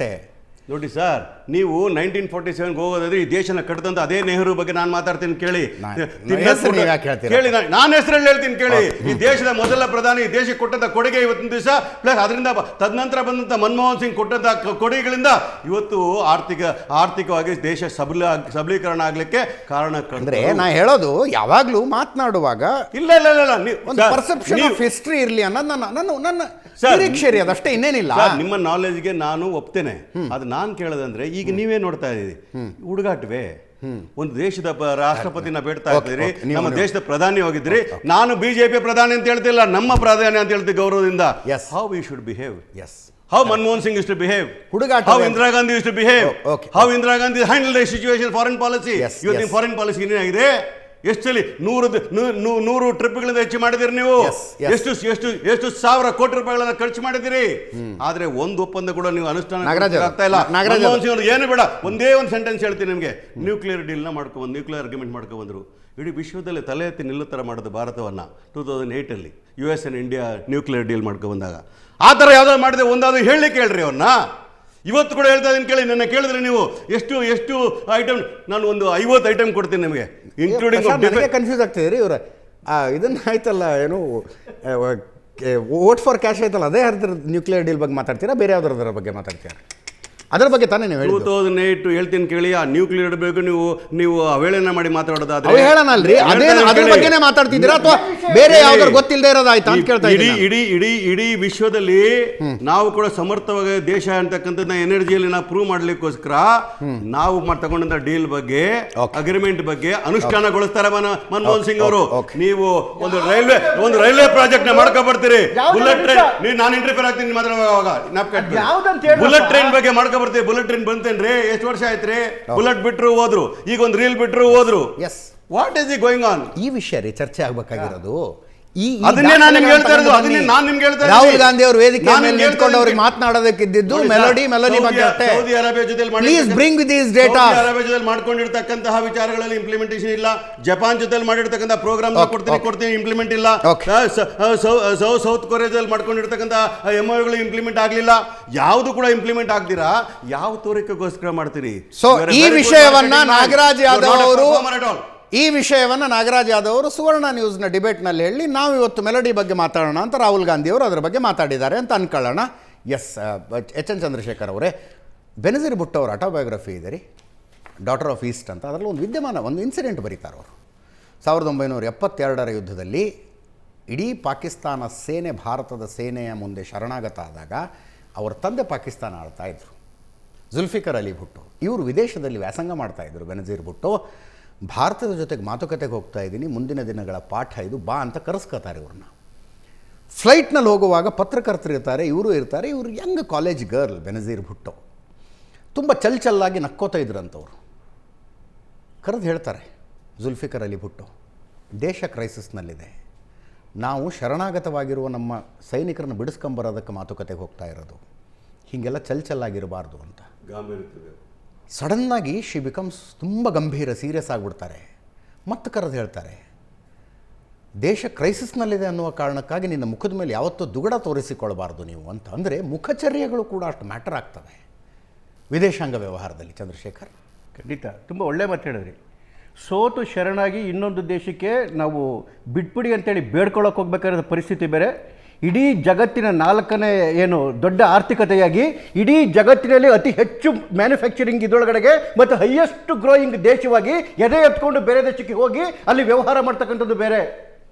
ನೋಡಿ ಸರ್, ನೀವು 1947 ಹೋಗೋದಾದ್ರೆ ಈ ದೇಶನ ಕಟ್ಟದಂತ ಅದೇ ನೆಹರು ಬಗ್ಗೆ ನಾನು ಮಾತಾಡ್ತೀನಿ ಕೇಳಿ. ಕೇಳಿ, ನಾನು ಹೆಸರಲ್ಲಿ ಹೇಳ್ತೀನಿ ಕೇಳಿ. ಈ ದೇಶದ ಮೊದಲ ಪ್ರಧಾನಿ ದೇಶಕ್ಕೆ ಕೊಟ್ಟಂತ ಕೊಡುಗೆ ಇವತ್ತಿನ ದಿವಸ, ಪ್ಲಸ್ ಅದರಿಂದ ತದನಂತರ ಬಂದಂತ ಮನಮೋಹನ್ ಸಿಂಗ್ ಕೊಟ್ಟಂತ ಕೊಡುಗೆಗಳಿಂದ ಇವತ್ತು ಆರ್ಥಿಕವಾಗಿ ದೇಶ ಸಬಲೀಕರಣ ಆಗ್ಲಿಕ್ಕೆ ಕಾರಣ. ಅಂದ್ರೆ ನಾ ಹೇಳೋದು ಯಾವಾಗ್ಲೂ ಮಾತನಾಡುವಾಗ ಇಲ್ಲ ಇಲ್ಲ ಇಲ್ಲ ಒಂದು ಪರ್ಸೆಪ್ಷನ್ ಆಫ್ ಹಿಸ್ಟ್ರಿ ಇರ್ಲಿ ಅನ್ನೋದು ನನ್ನ ನಿರೀಕ್ಷೆ ರೀ, ಅದಷ್ಟೇ, ಇನ್ನೇನಿಲ್ಲ. ನಿಮ್ಮ ನಾಲೆಜ್ಗೆ ನಾನು ಒಪ್ತೇನೆ. ಅದು ನಾನು ಕೇಳೋದಂದ್ರೆ ಈಗ ನೀವೇ ನೋಡ್ತಾ ಇದ್ದೀರಿ, ಹುಡುಗಾಟವೇ. ಒಂದು ದೇಶದ ರಾಷ್ಟ್ರಪತಿನ ಬೇಡ್ತಾ ಇದ್ದೀರಿ, ನಮ್ಮ ದೇಶದ ಪ್ರಧಾನಿ ಹೋಗಿದ್ರಿ. ನಾನು ಬಿಜೆಪಿ ಪ್ರಧಾನಿ ಅಂತ ಹೇಳ್ತಿಲ್ಲ, ನಮ್ಮ ಪ್ರಧಾನಿ ಅಂತ ಹೇಳ್ತೀವಿ ಗೌರವದಿಂದ. How we should behave, how Manmohan Singh used to behave, how Indira Gandhi used to behave, how Indira Gandhi handled the situation, foreign policy. ಇವತ್ತಿನ ಫಾರಿನ್ ಪಾಲಿಸಿ ಏನಾಗಿದೆ? ಎಷ್ಟು ಸಲ 100 ಟ್ರಿಪ್ಗಳಿಂದ ಹೆಚ್ಚು ಮಾಡಿದಿರಿ ನೀವು. ಎಷ್ಟು ಸಾವಿರ ಕೋಟಿ ರೂಪಾಯಿಗಳನ್ನ ಖರ್ಚು ಮಾಡಿದಿರಿ. ಆದ್ರೆ ಒಂದು ಒಪ್ಪಂದ ಕೂಡ ನೀವು ಅನುಷ್ಠಾನ ಆಗ್ತಾ ಇಲ್ಲ. ಮನಮೋಹನ್ ಸಿಂಗ್ ಏನು ಬೇಡ, ಒಂದೇ ಒಂದು ಸೆಂಟೆನ್ಸ್ ಹೇಳ್ತೀನಿ ನಿಮಗೆ. ನ್ಯೂಕ್ಲಿಯರ್ ಡೀಲ್ನ ಮಾಡ್ಕೊಂಡು ನ್ಯೂಕ್ಲಿಯರ್ ಅಗ್ರಿಮೆಂಟ್ ಮಾಡ್ಕೊಂಡ್ಬಂದ್ರು. ಇಡೀ ವಿಶ್ವದಲ್ಲಿ ತಲೆ ಎತ್ತಿ ನಿಲ್ಲೋ ಥರ ಮಾಡೋದು ಭಾರತವನ್ನು 2008 US and India nuclear deal ಮಾಡ್ಕೊಂಡ್ಬಂದಾಗ. ಆ ಥರ ಯಾವ್ದಾದ್ರು ಮಾಡಿದೆ ಒಂದಾದ್ರು ಹೇಳಲಿಕ್ಕೆ ಹೇಳ್ರಿ ಅವನ್ನ. ಇವತ್ತು ಕೂಡ ಹೇಳ್ತಾ ಇದ್ದೀನಿ ಕೇಳಿ. ನನ್ನ ಕೇಳಿದ್ರೆ ನೀವು ಎಷ್ಟು ಐಟಮ್, ನಾನು ಒಂದು 50 ಐಟಮ್ ಕೊಡ್ತೀನಿ ನಿಮಗೆ, ಇನ್ಕ್ಲೂಡಿಂಗ್. ಕನ್ಫ್ಯೂಸ್ ಆಗ್ತಿದೆ ರೀ ಇವ್ರ. ಇದನ್ನ ಆಯ್ತಲ್ಲ, ಏನು ವೋಟ್ ಫಾರ್ ಕ್ಯಾಶ್ ಆಯ್ತಲ್ಲ, ಅದೇ ನ್ಯೂಕ್ಲಿಯರ್ ಡೀಲ್ ಬಗ್ಗೆ ಮಾತಾಡ್ತೀರಾ, ಬೇರೆ ಯಾವ್ದಾರ ಬಗ್ಗೆ ಮಾತಾಡ್ತೀರಾ? ಅದರ ಬಗ್ಗೆ ತಾನೇ ನೀವು 2008 ಹೇಳ್ತೀನಿ ಕೇಳಿ. ಆ ನ್ಯೂಕ್ಲಿಯರ್ ಬಗ್ಗೆ ನೀವು ಅವೇಳನ ಮಾಡಿ ಮಾತಾಡೋದಾದ್ರೆ ಹೇಳೋಣಲ್ರಿ, ಅದ್ರ ಬಗ್ಗೆನೇ ಮಾತಾಡ್ತಿದ್ದೀರಾ ಅಥವಾ ಬೇರೆ ಯಾವ್ದಾರು ಗೊತ್ತಿಲ್ಲದೆ ಇರೋದಾಯ್ತಾ ಅಂತ ಕೇಳ್ತಾ ಇದ್ದೀನಿ. ಇಡೀ ವಿಶ್ವದಲ್ಲಿ ನಾವು ಕೂಡ ಸಮರ್ಥವಾಗಿ ದೇಶ ಅಂತಕ್ಕಂಥದ್ದನ್ನ ಎನರ್ಜಿಯಲ್ಲಿ ನಾವು ಪ್ರೂವ್ ಮಾಡ್ಲಿಕ್ಕೋಸ್ಕರ ನಾವು ತಗೊಂಡಂತ ಡೀಲ್ ಬಗ್ಗೆ, ಅಗ್ರಿಮೆಂಟ್ ಬಗ್ಗೆ ಅನುಷ್ಠಾನಗೊಳಿಸ್ತಾರೆ ಮನಮೋಹನ್ ಸಿಂಗ್ ಅವರು. ನೀವು ಒಂದು ರೈಲ್ವೆ ಪ್ರಾಜೆಕ್ಟ್ ನ ಮಾಡ್ಕೊ ಬರ್ತೀರಿ, ಬುಲೆಟ್ ಟ್ರೈನ್. ನಾನು ಇಂಟರ್ಫಿಯರ್ ಆಗ್ತೀನಿ ಮಾತಾಡುವಾಗ, ಬುಲೆಟ್ ಟ್ರೈನ್ ಬಗ್ಗೆ ಮಾಡ್ಕೊ ಬರ್ತೀವಿ. ಬುಲೆಟ್ ಟ್ರೈನ್ ಬಂತೇನ್ರಿ, ಎಷ್ಟು ವರ್ಷ ಆಯ್ತ್ರಿ? ಬುಲೆಟ್ ಬಿಟ್ರು ಹೋದ್ರು, ಈಗ ಒಂದು ರೀಲ್ ಬಿಟ್ರು ಹೋದ್ರು. What is the going on? ಈ ವಿಷಯ ರೀ ಚರ್ಚೆ ಆಗ್ಬೇಕಾಗಿರೋದು. ರಾಹುಲ್ ಗಾಂಧಿ ಅವರು ವೇದಿಕೆ ಮೇಲೆ ನಿಂತ್ಕೊಂಡು ಅವ್ರಿಗೆ ಮಾತನಾಡೋದಕ್ಕಿದ್ದು ಮೆಲೋಡಿ ಬಗ್ಗೆ. ಸೌದಿ ಅರೇಬಿಯಾ ಜೊತೆ ಮಾಡ್ಕೊಂಡಿರ್ತಕ್ಕಂತಹ ವಿಚಾರಗಳಲ್ಲಿ ಇಂಪ್ಲಿಮೆಂಟೇಷನ್ ಇಲ್ಲ. ಜಪಾನ್ ಜೊತೆ ಮಾಡಿರ್ತಕ್ಕಂಥ ಪ್ರೋಗ್ರಾಮ್ ಕೊಡ್ತೀನಿ ಇಂಪ್ಲಿಮೆಂಟ್ ಇಲ್ಲ. ಸೌತ್ ಕೊರಿಯಾದಲ್ಲಿ ಮಾಡ್ಕೊಂಡಿರ್ತಕ್ಕಂಥ MOUಗಳು ಇಂಪ್ಲಿಮೆಂಟ್ ಆಗ್ಲಿಲ್ಲ. ಯಾವುದು ಕೂಡ ಇಂಪ್ಲಿಮೆಂಟ್ ಆಗ್ದಿರಾ ಯಾವ ತೋರಿಕೆಗೋಸ್ಕರ ಮಾಡ್ತೀರಿ? ಸೊ ಈ ವಿಷಯವನ್ನ ನಾಗರಾಜ್ ಯಾದವ್ ಅವರು ಸುವರ್ಣ ನ್ಯೂಸ್ನ ಡಿಬೇಟ್ನಲ್ಲಿ ಹೇಳಿ, ನಾವು ಇವತ್ತು ಮೆಲೋಡಿ ಬಗ್ಗೆ ಮಾತಾಡೋಣ ಅಂತ ರಾಹುಲ್ ಗಾಂಧಿ ಅವರು ಅದರ ಬಗ್ಗೆ ಮಾತಾಡಿದ್ದಾರೆ ಅಂತ ಅನ್ಕೊಳ್ಳೋಣ. ಎನ್ ಚಂದ್ರಶೇಖರ್ ಅವರೇ, ಬೆನಜೀರ್ ಭುಟ್ಟೋ ಅವರ ಆಟೋಬಯೋಗ್ರಫಿ ಇದೆ ರೀ, ಡಾಟರ್ ಆಫ್ ಈಸ್ಟ್ ಅಂತ. ಅದರಲ್ಲಿ ಒಂದು ಇನ್ಸಿಡೆಂಟ್ ಬರೀತಾರೆ ಅವರು. 1972 ಯುದ್ಧದಲ್ಲಿ ಇಡೀ ಪಾಕಿಸ್ತಾನ ಸೇನೆ ಭಾರತದ ಸೇನೆಯ ಮುಂದೆ ಶರಣಾಗತ ಆದಾಗ ಅವರ ತಂದೆ ಪಾಕಿಸ್ತಾನ ಆಳ್ತಾಯಿದ್ರು, ಜುಲ್ಫಿಕರ್ ಅಲಿ ಭುಟ್ಟೋ. ಇವರು ವಿದೇಶದಲ್ಲಿ ವ್ಯಾಸಂಗ ಮಾಡ್ತಾಯಿದ್ರು. ಬೆನಜೀರ್ ಭುಟ್ಟೋ ಭಾರತದ ಜೊತೆಗೆ ಮಾತುಕತೆಗೆ ಹೋಗ್ತಾ ಇದ್ದೀನಿ, ಮುಂದಿನ ದಿನಗಳ ಪಾಠ ಇದು, ಬಾ ಅಂತ ಕರೆಸ್ಕೋತಾರೆ ಇವ್ರನ್ನ. ಫ್ಲೈಟ್ನಲ್ಲಿ ಹೋಗುವಾಗ ಪತ್ರಕರ್ತರು ಇರ್ತಾರೆ, ಇವರು ಇರ್ತಾರೆ. ಇವರು Young college girl Benazir Bhutto, ತುಂಬ ಚಲ್ಲಾಗಿ ನಕ್ಕೋತಾ ಇದ್ರಂಥವ್ರು. ಕರೆದು ಹೇಳ್ತಾರೆ ಜುಲ್ಫಿಕರ್ ಅಲಿ ಭುಟ್ಟೋ, ದೇಶ ಕ್ರೈಸಿಸ್ನಲ್ಲಿದೆ, ನಾವು ಶರಣಾಗತವಾಗಿರುವ ನಮ್ಮ ಸೈನಿಕರನ್ನು ಬಿಡಿಸ್ಕೊಂಬರೋದಕ್ಕೆ ಮಾತುಕತೆಗೆ ಹೋಗ್ತಾ ಇರೋದು, ಹೀಗೆಲ್ಲ ಚಲ್ಲಾಗಿರಬಾರ್ದು ಅಂತ. ಸಡನ್ನಾಗಿ ಶಿ ಬಿಕಮ್ಸ್ ತುಂಬ ಗಂಭೀರ, ಸೀರಿಯಸ್ ಆಗಿಬಿಡ್ತಾರೆ. ಮತ್ತೆ ಕರೆದು ಹೇಳ್ತಾರೆ, ದೇಶ ಕ್ರೈಸಿಸ್ನಲ್ಲಿದೆ ಅನ್ನುವ ಕಾರಣಕ್ಕಾಗಿ ನಿನ್ನ ಮುಖದ ಮೇಲೆ ಯಾವತ್ತೂ ದುಗಡ ತೋರಿಸಿಕೊಳ್ಬಾರ್ದು ನೀವು ಅಂತ. ಅಂದರೆ ಮುಖಚರ್ಯಗಳು ಕೂಡ ಅಷ್ಟು ಮ್ಯಾಟರ್ ಆಗ್ತವೆ ವಿದೇಶಾಂಗ ವ್ಯವಹಾರದಲ್ಲಿ. ಚಂದ್ರಶೇಖರ್, ಖಂಡಿತ ತುಂಬ ಒಳ್ಳೆ ಮಾತು ಹೇಳಿದ್ರಿ. ಸೋತು ಶರಣಾಗಿ ಇನ್ನೊಂದು ದೇಶಕ್ಕೆ ನಾವು ಬಿಟ್ಬಿಡಿ ಅಂತೇಳಿ ಬೇಡ್ಕೊಳ್ಳೋಕೆ ಹೋಗ್ಬೇಕಾದ ಪರಿಸ್ಥಿತಿ ಬೇರೆ. ಇಡೀ ಜಗತ್ತಿನ 4ನೇ ದೊಡ್ಡ ಆರ್ಥಿಕತೆಯಾಗಿ ಇಡೀ ಜಗತ್ತಿನಲ್ಲಿ ಅತಿ ಹೆಚ್ಚು ಮ್ಯಾನುಫ್ಯಾಕ್ಚರಿಂಗ್ ಇದರೊಳಗಡೆಗೆ ಮತ್ತು ಹೈಯೆಸ್ಟ್ ಗ್ರೋಯಿಂಗ್ ದೇಶವಾಗಿ ಎದೆ ಎತ್ಕೊಂಡು ಬೇರೆ ದೇಶಕ್ಕೆ ಹೋಗಿ ಅಲ್ಲಿ ವ್ಯವಹಾರ ಮಾಡ್ತಕ್ಕಂಥದ್ದು ಬೇರೆ.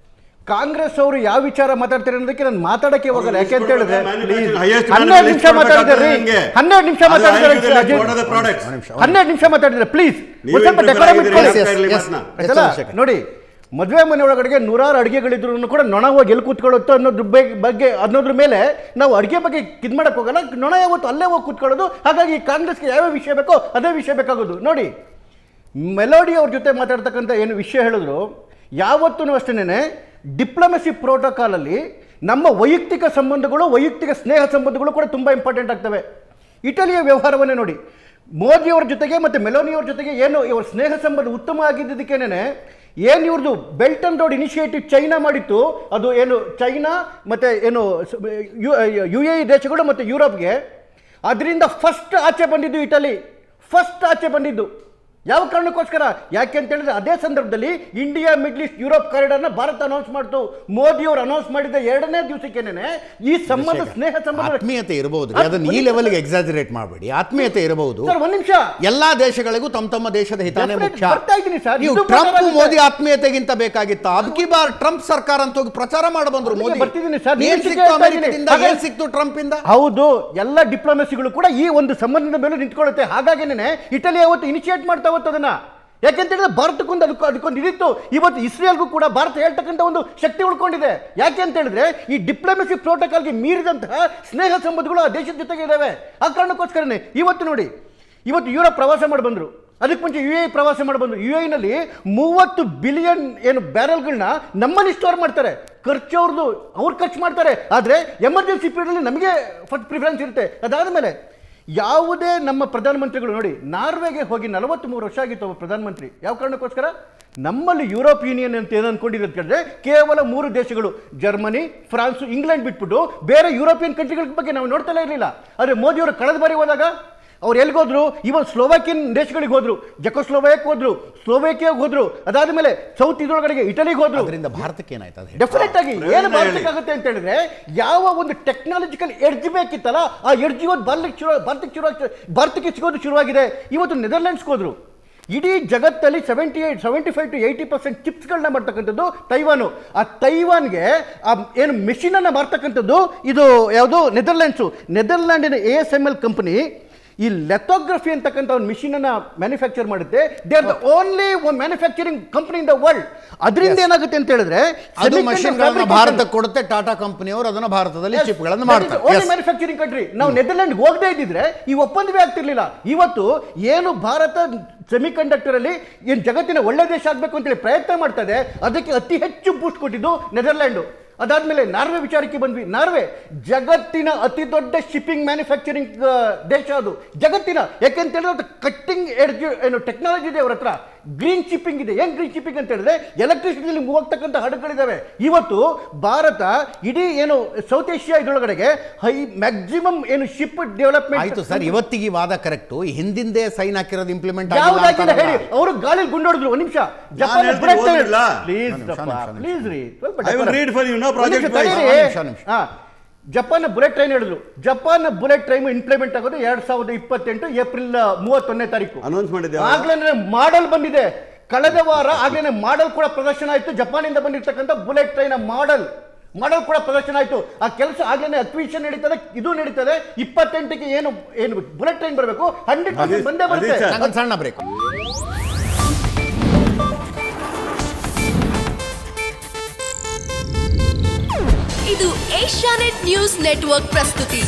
ಕಾಂಗ್ರೆಸ್ ಅವರು ಯಾವ ವಿಚಾರ ಮಾತಾಡ್ತಾರೆ ಅನ್ನೋದಕ್ಕೆ ನಾನು ಮಾತಾಡೋಕ್ಕೆ ಹೋಗಲ್ಲ. ಯಾಕೆ ಅಂತ ಹೇಳಿದ್ರೆ 12 ನಿಮಿಷ ಮಾತಾಡಿದ್ರೆ 12 ನಿಮಿಷ ಮಾತಾಡಿದ್ರೆ ಪ್ಲೀಸ್ ನೋಡಿ. ಮದುವೆ ಮನೆ ಒಳಗಡೆಗೆ 100 ಅಡುಗೆಗಳಿದ್ರು ಕೂಡ ನೊಣ ಹೋಗಿ ಎಲ್ಲಿ ಕೂತ್ಕೊಳ್ಳುತ್ತೋ ಅನ್ನೋದ್ರ ಮೇಲೆ ನಾವು ಅಡುಗೆ ಬಗ್ಗೆ ಇದು ಮಾಡೋಕ್ಕೆ ಹೋಗಲ್ಲ. ನೊಣ ಯಾವತ್ತು ಅಲ್ಲೇ ಹೋಗಿ ಕೂತ್ಕೊಳ್ಳೋದು. ಹಾಗಾಗಿ ಕಾಂಗ್ರೆಸ್ಗೆ ಯಾವ್ಯಾವ ವಿಷಯ ಬೇಕೋ ಅದೇ ವಿಷಯ ಬೇಕಾಗೋದು. ನೋಡಿ, ಮೆಲೋಡಿ ಅವ್ರ ಜೊತೆ ಮಾತಾಡ್ತಕ್ಕಂಥ ಏನು ವಿಷಯ ಹೇಳಿದ್ರು, ಯಾವತ್ತೂ ಅಷ್ಟೇನೆ ಡಿಪ್ಲೊಮೆಸಿ ಪ್ರೋಟೋಕಾಲಲ್ಲಿ ನಮ್ಮ ವೈಯಕ್ತಿಕ ಸಂಬಂಧಗಳು, ವೈಯಕ್ತಿಕ ಸ್ನೇಹ ಸಂಬಂಧಗಳು ಕೂಡ ತುಂಬ ಇಂಪಾರ್ಟೆಂಟ್ ಆಗ್ತವೆ. ಇಟಲಿಯ ವ್ಯವಹಾರವನ್ನೇ ನೋಡಿ, ಮೋದಿಯವ್ರ ಜೊತೆಗೆ ಮತ್ತು ಮೆಲೋನಿಯವ್ರ ಜೊತೆಗೆ ಏನು ಇವ್ರ ಸ್ನೇಹ ಸಂಬಂಧ ಉತ್ತಮ ಆಗಿದ್ದಕ್ಕೇನೆ ಏನು ಇವ್ರದ್ದು belt and road initiative China ಮಾಡಿತ್ತು. ಅದು ಏನು ಚೈನಾ ಮತ್ತು ಏನು UAE ದೇಶಗಳು ಮತ್ತು ಯುರೋಪ್ಗೆ ಅದರಿಂದ ಫಸ್ಟ್ ಆಚೆ ಬಂದಿದ್ದು ಇಟಲಿ, ಫಸ್ಟ್ ಆಚೆ ಬಂದಿದ್ದು. ಯಾವ ಕಾರಣಕ್ಕೋಸ್ಕರ? ಯಾಕೆ ಅಂತ ಹೇಳಿದ್ರೆ ಅದೇ ಸಂದರ್ಭದಲ್ಲಿ ಇಂಡಿಯಾ ಮಿಡ್ಲ್ ಈಸ್ಟ್ ಯುರೋಪ್ ಕಾರಿಡಾರ್ನ ಭಾರತ ಅನೌನ್ಸ್ ಮಾಡ್ತು. ಮೋದಿ ಅವರು ಅನೌನ್ಸ್ ಮಾಡಿದ 2ನೇ ದಿವಸಕ್ಕೇನೆ ಈ ಸಂಬಂಧ, ಸ್ನೇಹ ಸಂಬಂಧ, ಆತ್ಮೀಯತೆ ಇರಬಹುದು. ಅದನ್ನ ಈ ಲೆವೆಲ್ಗೆ ಎಕ್ಸಾಜರೇಟ್ ಮಾಡಬೇಡಿ. ಆತ್ಮೀಯತೆ ಇರಬಹುದು. ಸರ್ ಒಂದ್ ನಿಮಿಷ, ಎಲ್ಲಾ ದೇಶಗಳಿಗೂ ತಮ್ಮ ದೇಶದ ಹಿತಾನೇ ಮುಖ್ಯ. ಬರ್ತಾ ಇದ್ದೀನಿ ಸರ್. ನೀವು ಟ್ರಂಪ್ ಮೋದಿ ಆತ್ಮೀಯತೆಗಿಂತ ಬೇಕಾಗಿತ್ತ? ಅಬ್ಕಿ ಬಾರ್ ಟ್ರಂಪ್ ಸರ್ಕಾರ ಅಂತ ಹೋಗಿ ಪ್ರಚಾರ ಮಾಡಿ ಬಂದ್ರು ಮೋದಿ. ಬರ್ತಿದ್ದೀನಿ ಸರ್. ಏನ್ ಸಿಕ್ತು ಅಮೆರಿಕದಿಂದ, ಏನ್ ಸಿಕ್ತು ಟ್ರಂಪ್ ಇಂದ? ಹೌದು, ಎಲ್ಲ ಡಿಪ್ಲೊಮೆಸಿಗಳು ಕೂಡ ಈ ಒಂದು ಸಂಬಂಧದ ಮೇಲೆ ನಿಂತ್ಕೊಳ್ಳುತ್ತೆ. ಹಾಗಾಗಿನೇ ಇಟಲಿ ಅವತ್ತು ಇನಿಷಿಯೇಟ್ ಮಾಡ್ತಾ ಹೋಗ್ತು ಅದನ್ನ. ಯಾಕೆಂತ ಹೇಳಿದ್ರೆ ಭಾರತಕ್ಕೊಂದು ಅದಕ್ಕೊಂದು ಇದಿತ್ತು. ಇವತ್ತು ಇಸ್ರೇಲ್ಗೂ ಕೂಡ ಭಾರತ ಹೇಳ್ತಕ್ಕಂಥ ಒಂದು ಶಕ್ತಿ ಉಳ್ಕೊಂಡಿದೆ. ಯಾಕೆ ಅಂತ ಹೇಳಿದ್ರೆ ಈ ಡಿಪ್ಲೊಮೆಸಿ ಪ್ರೋಟೋಕಾಲ್ಗೆ ಮೀರಿದಂತಹ ಸ್ನೇಹ ಸಂಬಂಧಗಳು ಆ ದೇಶದ ಜೊತೆಗೆ ಇದಾವೆ. ಆ ಕಾರಣಕ್ಕೋಸ್ಕರನೇ ಇವತ್ತು ನೋಡಿ, ಇವತ್ತು ಯುರೋಪ್ ಪ್ರವಾಸ ಮಾಡಿ ಬಂದರು. ಅದಕ್ಕೆ ಮುಂಚೆ ಯು ಎ ಪ್ರವಾಸ ಮಾಡಿ ಬಂದರು. ಯು ಎನಲ್ಲಿ 30 ಬಿಲಿಯನ್ ಏನು ಬ್ಯಾರಲ್ಗಳನ್ನ ನಮ್ಮಲ್ಲಿ ಸ್ಟೋರ್ ಮಾಡ್ತಾರೆ. ಖರ್ಚು ಅವ್ರು ಖರ್ಚು ಮಾಡ್ತಾರೆ. ಆದರೆ ಎಮರ್ಜೆನ್ಸಿ ಪೀರಿಯಡಲ್ಲಿ ನಮಗೆ ಫಸ್ಟ್ ಪ್ರಿಫರೆನ್ಸ್ ಇರುತ್ತೆ. ಅದಾದಮೇಲೆ ಯಾವುದೇ ನಮ್ಮ ಪ್ರಧಾನಮಂತ್ರಿಗಳು ನೋಡಿ, ನಾರ್ವೆಗೆ ಹೋಗಿ 43 ವರ್ಷ ಆಗಿತ್ತು ಒಬ್ಬ ಪ್ರಧಾನಮಂತ್ರಿ. ಯಾವ ಕಾರಣಕ್ಕೋಸ್ಕರ? ನಮ್ಮಲ್ಲಿ ಯುರೋಪ್ ಯೂನಿಯನ್ ಅಂತ ಏನು ಅನ್ಕೊಂಡಿರೋದು ಕೇಳಿದ್ರೆ ಕೇವಲ 3 ದೇಶಗಳು, ಜರ್ಮನಿ, ಫ್ರಾನ್ಸ್, ಇಂಗ್ಲೆಂಡ್ ಬಿಟ್ಬಿಟ್ಟು ಬೇರೆ ಯುರೋಪಿಯನ್ ಕಂಟ್ರಿಗಳ ಬಗ್ಗೆ ನಾವು ನೋಡ್ತಲೇ ಇರಲಿಲ್ಲ. ಆದರೆ ಮೋದಿಯವರು ಕಳೆದ ಬಾರಿ ಹೋದಾಗ ಅವ್ರು ಎಲ್ಲಿಗೋದ್ರು? ಇವತ್ತು ಸ್ಲೋವಾಕಿಯನ್ ದೇಶಗಳಿಗೆ ಹೋದ್ರು, ಜೆಕೋಸ್ಲೋವಾಕ್ ಹೋದ್ರು, ಸ್ಲೋವೇಕಿಯಾಗೆ ಹೋದ್ರು, ಅದಾದ್ಮೇಲೆ ಸೌತ್ ಇದರೊಳಗಡೆಗೆ ಇಟಲಿಗೆ ಹೋದ್ರು. ಅದರಿಂದ ಭಾರತಕ್ಕೆ ಏನಾಯ್ತು? ಡೆಫಿನೆಟ್ ಆಗಿ ಏನು ಭಾರತಕ್ಕಾಗುತ್ತೆ ಅಂತ ಹೇಳಿದ್ರೆ, ಯಾವ ಒಂದು ಟೆಕ್ನಾಲಜಿಕಲ್ ಎಡ್ಜ್ ಬೇಕಿತ್ತಲ್ಲ, ಆ ಎಡ್ಜ್ ಇವತ್ತು ಭಾರತಕ್ಕೆ ಸಿಗೋದು ಶುರುವಾಗಿದೆ. ಇವತ್ತು ನೆದರ್ಲೆಂಡ್ಸ್ಗೆ ಹೋದ್ರು. ಇಡೀ ಜಗತ್ತಲ್ಲಿ 75 to 80% ಚಿಪ್ಸ್ಗಳನ್ನ ಮಾಡ್ತಕ್ಕಂಥದ್ದು ತೈವಾನು. ಆ ತೈವಾನ್ಗೆ ಏನು ಮೆಷಿನನ್ನು ಮಾಡ್ತಕ್ಕಂಥದ್ದು ಇದು ಯಾವುದು? ನೆದರ್ಲ್ಯಾಂಡಿನ ASML ಕಂಪನಿ ಈ ಲೆಥೋಗ್ರಫಿ ಅಂತಕ್ಕಂಥ ಒಂದು ಮಿಷಿನನ್ನು ಮ್ಯಾನುಫ್ಯಾಕ್ಚರ್ ಮಾಡುತ್ತೆ. They are the only one manufacturing company in the world. ಅದರಿಂದ ಏನಾಗುತ್ತೆ ಅಂತ ಹೇಳಿದ್ರೆ ಭಾರತ ಕೊಡುತ್ತೆ. ಟಾಟಾ ಕಂಪನಿಯವರು ಅದನ್ನ ಭಾರತದಲ್ಲಿ ಚಿಪ್ಗಳನ್ನು ಮಾಡ್ತಾರೆ. Only manufacturing country. ನಾವು ನೆದರ್ಲ್ಯಾಂಡ್ ಹೋಗದೇ ಇದ್ದಿದ್ರೆ ಈ ಒಪ್ಪಂದವೇ ಆಗ್ತಿರ್ಲಿಲ್ಲ. ಇವತ್ತು ಏನು ಭಾರತ ಸೆಮಿಕಂಡಕ್ಟರ್ ಅಲ್ಲಿ ಏನು ಜಗತ್ತಿನ ಒಳ್ಳೆ ದೇಶ ಆಗಬೇಕು ಅಂತೇಳಿ ಪ್ರಯತ್ನ ಮಾಡ್ತಾ ಇದೆ, ಅದಕ್ಕೆ ಅತಿ ಹೆಚ್ಚು ಬೂಸ್ಟ್ ಕೊಟ್ಟಿದ್ದು ನೆದರ್ಲ್ಯಾಂಡು. ಅದಾದ್ಮೇಲೆ ನಾರ್ವೆ ವಿಚಾರಕ್ಕೆ ಬಂದ್ವಿ. ನಾರ್ವೆ ಜಗತ್ತಿನ ಅತಿ ದೊಡ್ಡ ಶಿಪ್ಪಿಂಗ್ ಮ್ಯಾನುಫ್ಯಾಕ್ಚರಿಂಗ್ ದೇಶ ಅದು ಜಗತ್ತಿನ. ಯಾಕೆಂತ ಹೇಳಿದ್ರೆ ಕಟ್ಟಿಂಗ್ ಎಡ್ಜ್ ಏನು ಟೆಕ್ನಾಲಜಿ ಇದೆ ಅವ್ರ ಹತ್ರ. ಗ್ರೀನ್ ಶಿಪ್ಪಿಂಗ್ ಇದೆ. ಏನ್ ಗ್ರೀನ್ ಶಿಪ್ಪಿಂಗ್ ಅಂತ ಹೇಳಿದ್ರೆ ಎಲೆಕ್ಟ್ರಿಸಿಟಿಯಲ್ಲಿ ಮೂವ್ ಆಗ್ತಕ್ಕಂಥ ಹಡಗುಗಳಿದಾವೆ. ಇವತ್ತು ಭಾರತ ಇಡೀ ಏನು ಸೌತ್ ಏಷ್ಯಾ ಇದರೊಳಗಡೆಗೆ ಹೈ ಮ್ಯಾಕ್ಸಿಮಮ್ ಏನು ಶಿಪ್ ಡೆವಲಪ್ಮೆಂಟ್ ಆಯ್ತು ಸರ್. ಇವತ್ತಿಗೆ ವಾದ ಕರೆಕ್ಟು. ಹಿಂದಿಂದೆ ಸೈನ್ ಹಾಕಿರೋದು ಇಂಪ್ಲಿಮೆಂಟ್ ಯಾವ್ದಾಗಿಲ್ಲ ಹೇಳಿ. ಅವರು ಗಾಳಿ ಗುಂಡೊಡಿದ್ರು. ಒಂದ್ ನಿಮಿಷ, ಜಪಾನ್ ಜಪಾನ್ ಬುಲೆಟ್ ಟ್ರೈನ್ ಹೇಳಿದ್ರು. ಜಪಾನ್ ಬುಲೆಟ್ ಟ್ರೈನ್ ಇಂಪ್ಲಿಮೆಂಟ್ ಆಗೋದು 2028 ಏಪ್ರಿಲ್ 31ನೇ ತಾರೀಕು ಅನೌನ್ಸ್ ಮಾಡಿದೆ. ಆಗ್ಲೇ ಮಾಡಲ್ ಬಂದಿದೆ. ಕಳೆದ ವಾರ ಆಗ್ಲೇ ಮಾಡಲ್ ಕೂಡ ಪ್ರದರ್ಶನ ಆಯ್ತು. ಜಪಾನಿಂದ ಬಂದಿರ್ತಕ್ಕಂಥ ಬುಲೆಟ್ ಟ್ರೈನ್ ಮಾಡಲ್ ಕೂಡ ಪ್ರದರ್ಶನ ಆಯ್ತು. ಆ ಕೆಲಸ ಆಗ್ಲೇ ಅಕ್ವಿಷನ್ ನಡೀತದೆ, ಇದು ನಡೀತದೆ. 28ಕ್ಕೆ ಏನು ಬುಲೆಟ್ ಟ್ರೈನ್ ಬರಬೇಕು 100% ಬಂದೇ ಬರುತ್ತೆ. ಸಣ್ಣ ಬ್ರೇಕ್. ಇದು ಏಷ್ಯಾನೆಟ್ ನ್ಯೂಸ್ ನೆಟ್ವರ್ಕ್ ಪ್ರಸ್ತುತಿ.